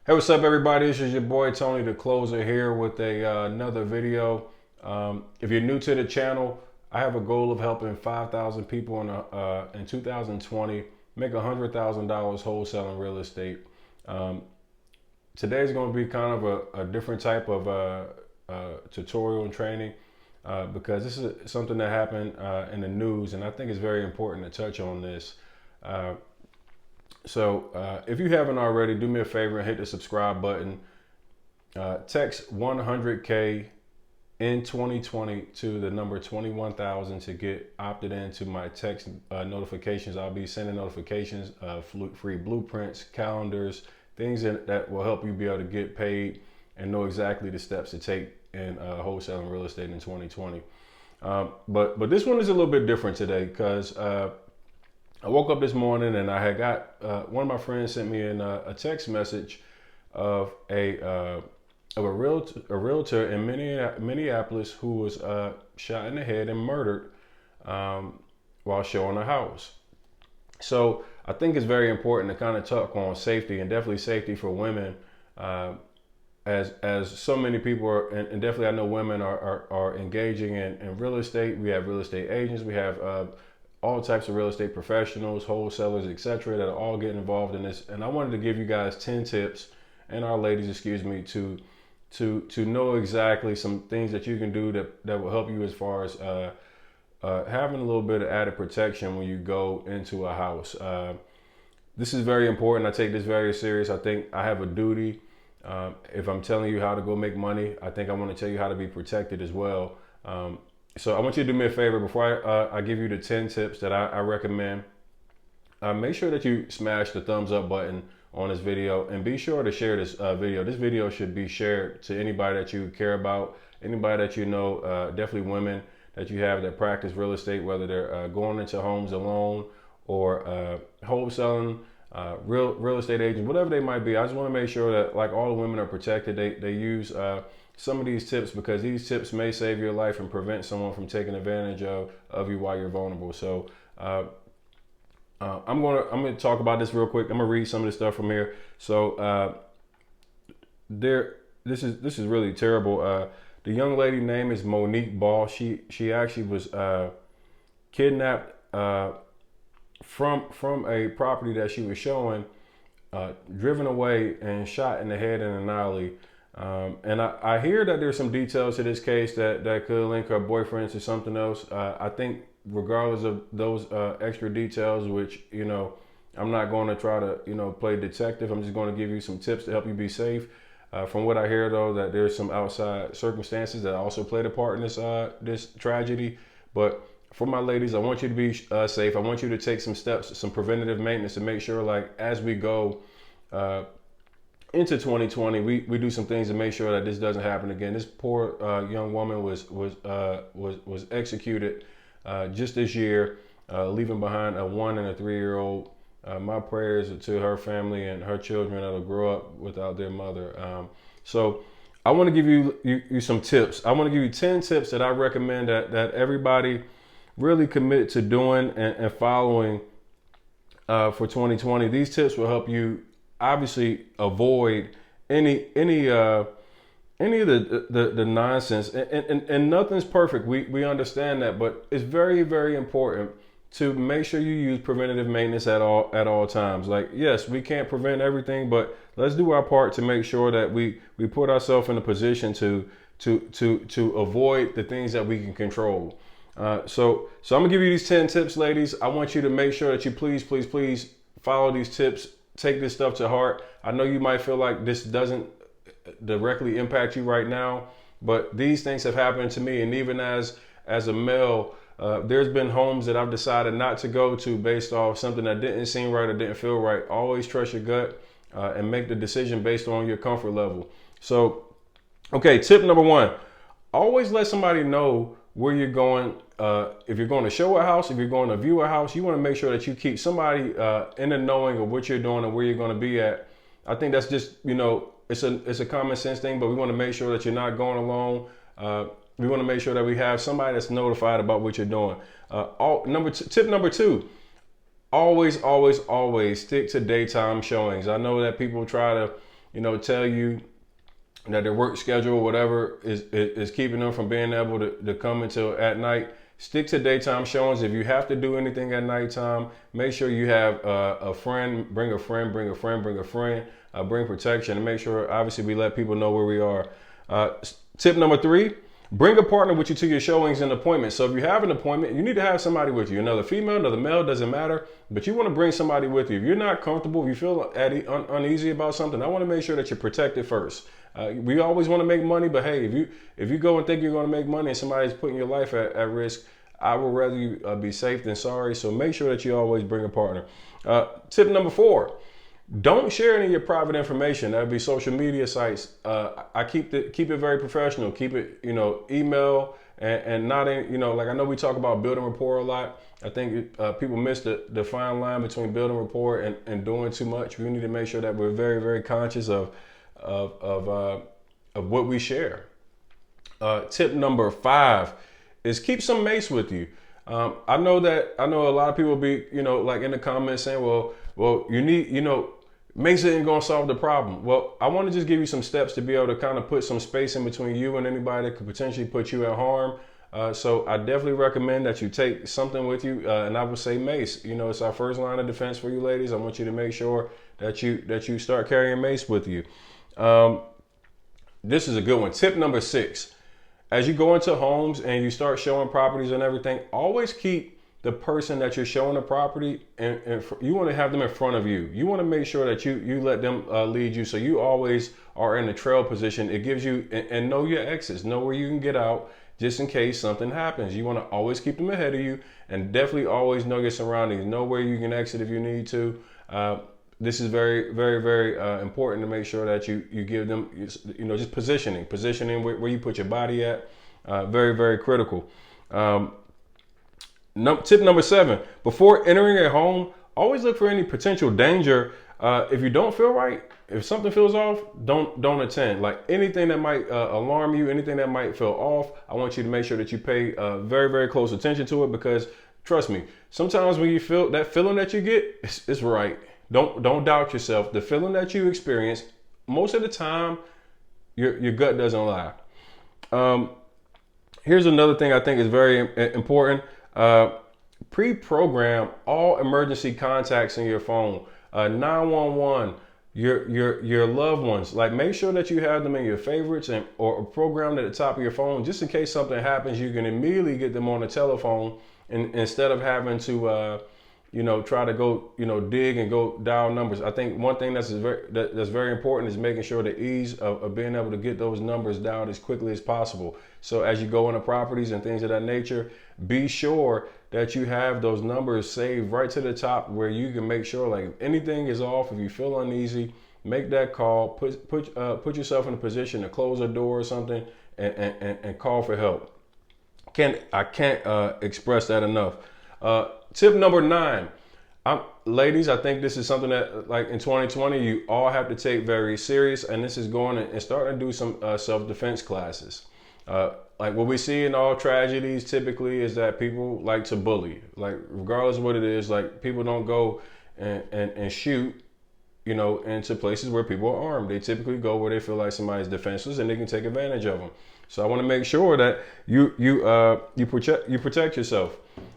Hey, what's up, everybody? This is your boy Tony the Closer here with another video. If you're new to the channel, I have a goal of helping 5,000 people in 2020 make $100,000 wholesaling real estate. Um, Today's going to be kind of a different type of tutorial and training because this is something that happened in the news, and I think it's very important to touch on this. Uh, so if you haven't already, do me a favor and hit the subscribe button. Text 100K in 2020 to the number 21,000 to get opted into my text notifications. I'll be sending notifications, free blueprints, calendars, things that will help you be able to get paid and know exactly the steps to take in wholesaling real estate in 2020. But this one is a little bit different today because I woke up this morning and I had got one of my friends sent me a text message of a realtor in Minneapolis who was shot in the head and murdered while showing a house. So I think it's very important to kind of talk on safety, and definitely safety for women, as so many people are, and definitely I know women are engaging in real estate. We have real estate agents, we have all types of real estate professionals, wholesalers, etc., that are all getting involved in this. And I wanted to give you guys 10 tips, and our ladies, excuse me, to know exactly some things that you can do that will help you as far as having a little bit of added protection when you go into a house. This is very important. I take this very serious. I think I have a duty. If I'm telling you how to go make money, I think I want to tell you how to be protected as well. So I want you to do me a favor before I give you the 10 tips that I recommend. Make sure that you smash the thumbs up button on this video, and be sure to share this video. This video should be shared to anybody that you care about, anybody that you know, definitely women that you have that practice real estate, whether they're going into homes alone or wholesaling, real estate agents, whatever they might be. I just want to make sure that, like, all the women are protected. They use some of these tips, because these tips may save your life and prevent someone from taking advantage of you while you're vulnerable. So I'm gonna talk about this real quick. I'm gonna read some of this stuff from here. So this is really terrible. The young lady name is Monique Ball. She actually was kidnapped from a property that she was showing, driven away and shot in the head in an alley. And I hear that there's some details to this case that could link her boyfriend to something else. I think regardless of those extra details, which, you know, I'm not going to try to, you know, play detective. I'm just going to give you some tips to help you be safe. From what I hear, though, that there's some outside circumstances that also played a part in this tragedy. But for my ladies, I want you to be safe. I want you to take some steps, some preventative maintenance to make sure, like, as we go into 2020, we do some things to make sure that this doesn't happen again. This poor young woman was executed just this year, leaving behind a 1 and a 3-year-old. My prayers are to her family and her children that'll grow up without their mother. So I want to give you some tips. I want to give you 10 tips that I recommend that everybody really commit to doing and following for 2020. These tips will help you obviously avoid any of the nonsense, and nothing's perfect. We understand that, but it's very, very important to make sure you use preventative maintenance at all times. Like, yes, we can't prevent everything, but let's do our part to make sure that we put ourselves in a position to avoid the things that we can control. So I'm gonna give you these 10 tips, ladies. I want you to make sure that you please follow these tips. Take this stuff to heart. I know you might feel like this doesn't directly impact you right now, but these things have happened to me. And even as a male, there's been homes that I've decided not to go to based off something that didn't seem right or didn't feel right. Always trust your gut and make the decision based on your comfort level. So, okay, tip number 1, always let somebody know where you're going. If you're going to show a house, if you're going to view a house, you want to make sure that you keep somebody in the knowing of what you're doing and where you're going to be at. I think that's just, you know, it's a common sense thing, but we want to make sure that you're not going alone. We want to make sure that we have somebody that's notified about what you're doing. Tip number 2, always stick to daytime showings. I know that people try to, tell you that their work schedule, whatever, is keeping them from being able to come until at night. Stick to daytime showings. If you have to do anything at nighttime, make sure you have a friend, bring a friend, bring a friend, bring a friend, bring protection, and make sure, obviously, we let people know where we are. Tip number 3, bring a partner with you to your showings and appointments. So if you have an appointment, you need to have somebody with you, another female, another male, doesn't matter, but you want to bring somebody with you. If you're not comfortable, if you feel uneasy about something, I want to make sure that you're protected first. We always want to make money, but hey, if you go and think you're going to make money and somebody's putting your life at risk, I would rather you be safe than sorry. So make sure that you always bring a partner. Tip number 4, don't share any of your private information. That would be social media sites. I keep it very professional. Keep it, email and not in, like I know we talk about building rapport a lot. I think people miss the fine line between building rapport and doing too much. We need to make sure that we're very, very conscious of what we share. Tip number 5 is keep some mace with you. I know a lot of people be, like in the comments saying, well, you need, mace isn't going to solve the problem. Well, I want to just give you some steps to be able to kind of put some space in between you and anybody that could potentially put you at harm. So I definitely recommend that you take something with you, and I would say mace. It's our first line of defense for you ladies. I want you to make sure that you start carrying mace with you. This is a good one. Tip number 6. As you go into homes and you start showing properties and everything, always keep the person that you're showing the property, and you want to have them in front of you. You want to make sure that you let them lead you, so you always are in the trail position. It gives you, and know your exits, know where you can get out just in case something happens. You want to always keep them ahead of you, and definitely always know your surroundings. Know where you can exit if you need to. This is very, very, very important to make sure that you give them, just positioning where you put your body at. Very, very critical. Tip number 7, before entering a home, always look for any potential danger. If you don't feel right, if something feels off, don't attend. Like anything that might alarm you, anything that might feel off, I want you to make sure that you pay very, very close attention to it, because trust me, sometimes when you feel that feeling that you get, it's right. Don't doubt yourself. The feeling that you experience, most of the time, your gut doesn't lie. Here's another thing I think is very important. Pre-program all emergency contacts in your phone. 911, your loved ones. Like, make sure that you have them in your favorites or programmed at the top of your phone, just in case something happens. You can immediately get them on the telephone, and instead of having to try to go, dig and go dial numbers. I think one thing that's very important is making sure the ease of being able to get those numbers dialed as quickly as possible. So as you go into properties and things of that nature, be sure that you have those numbers saved right to the top, where you can make sure, like, if anything is off, if you feel uneasy, make that call, put yourself in a position to close a door or something, and call for help. I can't express that enough. Tip number 9, ladies, I think this is something that, like, in 2020, you all have to take very serious, and this is going and starting to do some self-defense classes. Like what we see in all tragedies typically is that people like to bully. Like, regardless of what it is, like, people don't go and shoot, into places where people are armed. They typically go where they feel like somebody's defenseless and they can take advantage of them. So I want to make sure that you protect yourself.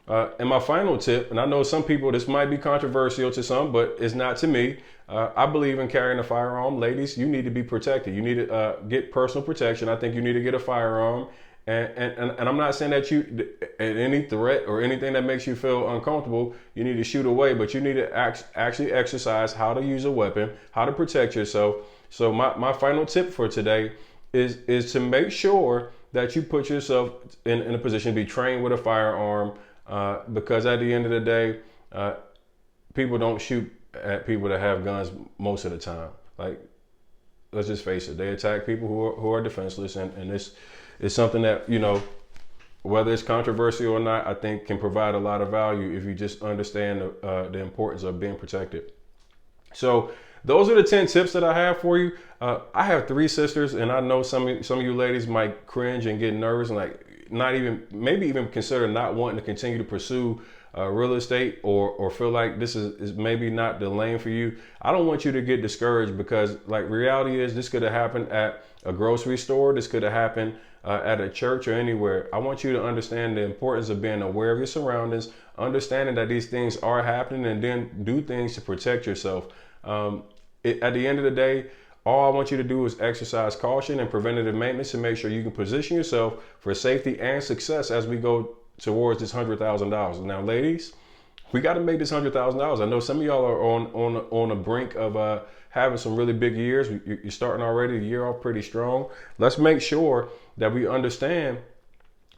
And my final tip, and I know some people, this might be controversial to some, but it's not to me. I believe in carrying a firearm. Ladies, you need to be protected. You need to get personal protection. I think you need to get a firearm. And I'm not saying that you, at any threat or anything that makes you feel uncomfortable, you need to shoot away, but you need to actually exercise how to use a weapon, how to protect yourself. So my final tip for today is to make sure that you put yourself in a position to be trained with a firearm, because at the end of the day, people don't shoot at people that have guns most of the time. Like, let's just face it, they attack people who are defenseless, and this is something that, whether it's controversial or not, I think can provide a lot of value if you just understand the importance of being protected. So those are the 10 tips that I have for you. I have 3 sisters, and I know some of you ladies might cringe and get nervous and maybe even consider not wanting to continue to pursue real estate, or feel like this is maybe not the lane for you, I don't want you to get discouraged, because like reality is, this could have happened at a grocery store. This could have happened at a church or anywhere. I want you to understand the importance of being aware of your surroundings, understanding that these things are happening, and then do things to protect yourself. At the end of the day, all I want you to do is exercise caution and preventative maintenance to make sure you can position yourself for safety and success as we go towards this $100,000. Now, ladies, we got to make this $100,000. I know some of y'all are on the brink of having some really big years. You're starting already the year off pretty strong. Let's make sure that we understand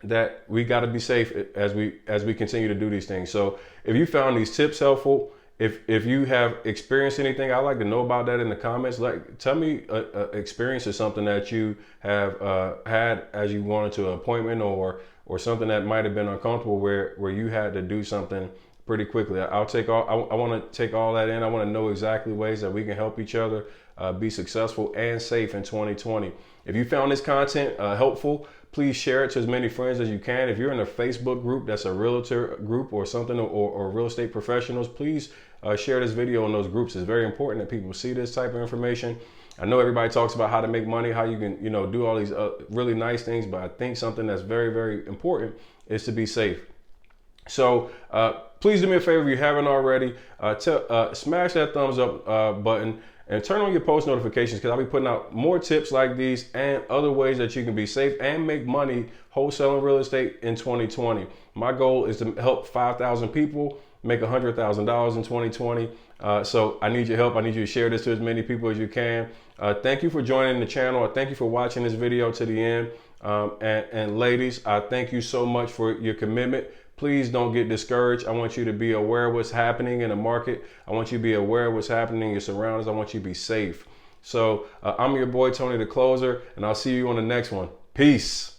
that we got to be safe as we continue to do these things. So if you found these tips helpful, if you have experienced anything, I'd like to know about that in the comments. Like, tell me experience or something that you have had as you went into an appointment, or something that might have been uncomfortable where you had to do something pretty quickly. I want to take all that in. I want to know exactly ways that we can help each other be successful and safe in 2020. If you found this content helpful, please share it to as many friends as you can. If you're in a Facebook group that's a realtor group or something, or real estate professionals, please share this video in those groups. It's very important that people see this type of information. I know everybody talks about how to make money, how you can, do all these really nice things, but I think something that's very, very important is to be safe. So please do me a favor, if you haven't already, smash that thumbs up button and turn on your post notifications, because I'll be putting out more tips like these and other ways that you can be safe and make money wholesaling real estate in 2020. My goal is to help 5,000 people make $100,000 in 2020. So I need your help. I need you to share this to as many people as you can. Thank you for joining the channel. I thank you for watching this video to the end. And ladies, I thank you so much for your commitment. Please don't get discouraged. I want you to be aware of what's happening in the market. I want you to be aware of what's happening in your surroundings. I want you to be safe. So I'm your boy, Tony the Closer, and I'll see you on the next one. Peace.